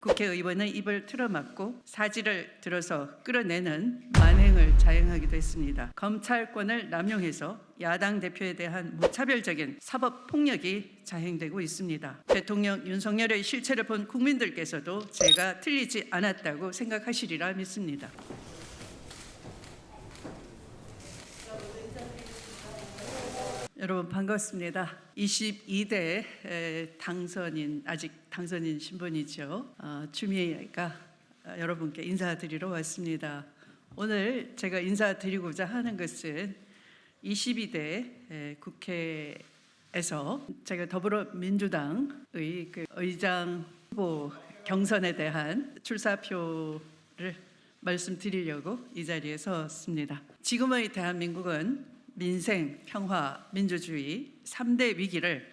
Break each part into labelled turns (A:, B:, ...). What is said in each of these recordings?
A: 국회의원의 입을 틀어막고 사지를 들어서 끌어내는 만행을 자행하기도 했습니다. 검찰권을 남용해서 야당 대표에 대한 무차별적인 사법폭력이 자행되고 있습니다. 대통령 윤석열의 실체를 본 국민들께서도 제가 틀리지 않았다고 생각하시리라 믿습니다. 여러분 반갑습니다. 22대 당선인, 아직 당선인 신분이죠. 추미애가 여러분께 인사드리러 왔습니다. 오늘 제가 인사드리고자 하는 것은 22대 국회에서 제가 더불어민주당의 의장 후보 경선에 대한 출사표를 말씀드리려고 이 자리에 섰습니다. 지금의 대한민국은 민생, 평화, 민주주의 3대 위기를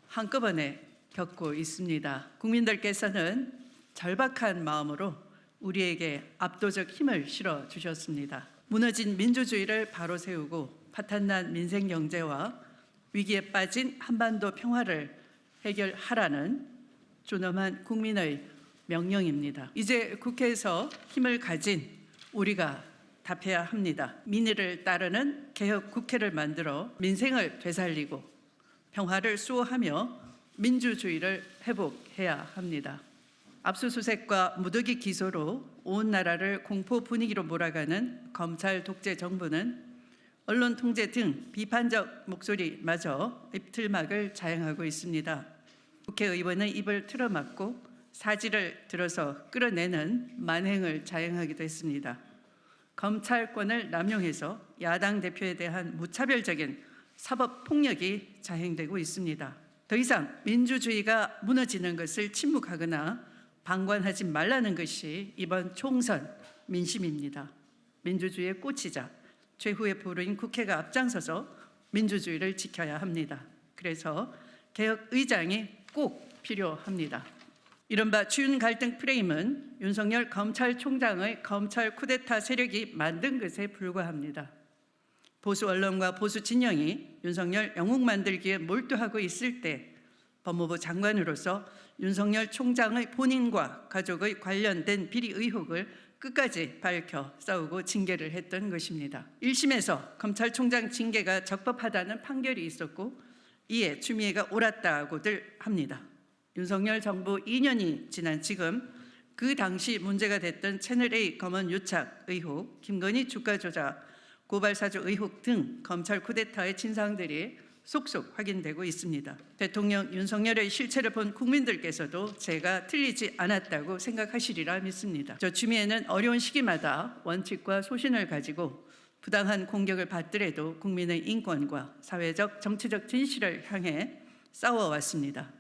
A: 한꺼번에 겪고 있습니다. 국민들께서는 절박한 마음으로 우리에게 압도적 힘을 실어 주셨습니다. 무너진 민주주의를 바로 세우고 파탄난 민생 경제와 위기에 빠진 한반도 평화를 해결하라는 존엄한 국민의 명령입니다. 이제 국회에서 힘을 가진 우리가 답해야 합니다. 민의를 따르는 개혁 국회를 만들어 민생을 되살리고 평화를 수호하며 민주주의를 회복해야 합니다. 압수수색과 무더기 기소로 온 나라를 공포 분위기로 몰아가는 검찰 독재 정부는 언론 통제 등 비판적 목소리마저 입틀막을 자행하고 있습니다. 국회의원의 입을 틀어막고 사지를 들어서 끌어내는 만행을 자행하기도 했습니다. 검찰권을 남용해서 야당 대표에 대한 무차별적인 사법폭력이 자행되고 있습니다. 더 이상 민주주의가 무너지는 것을 침묵하거나 방관하지 말라는 것이 이번 총선 민심입니다. 민주주의의 꽃이자 최후의 보루인 국회가 앞장서서 민주주의를 지켜야 합니다. 그래서 개혁의장이 꼭 필요합니다. 이른바 추윤 갈등 프레임은 윤석열 검찰총장의 검찰 쿠데타 세력이 만든 것에 불과합니다. 보수 언론과 보수 진영이 윤석열 영웅 만들기에 몰두하고 있을 때 법무부 장관으로서 윤석열 총장의 본인과 가족의 관련된 비리 의혹을 끝까지 밝혀 싸우고 징계를 했던 것입니다. 1심에서 검찰총장 징계가 적법하다는 판결이 있었고 이에 추미애가 옳았다고들 합니다. 윤석열 정부 2년이 지난 지금 그 당시 문제가 됐던 채널A 검언 유착 의혹, 김건희 주가 조작, 고발 사주 의혹 등 검찰 쿠데타의 진상들이 속속 확인되고 있습니다. 대통령 윤석열의 실체를 본 국민들께서도 제가 틀리지 않았다고 생각하시리라 믿습니다. 저 추미애는 어려운 시기마다 원칙과 소신을 가지고 부당한 공격을 받더라도 국민의 인권과 사회적 정치적 진실을 향해 싸워왔습니다.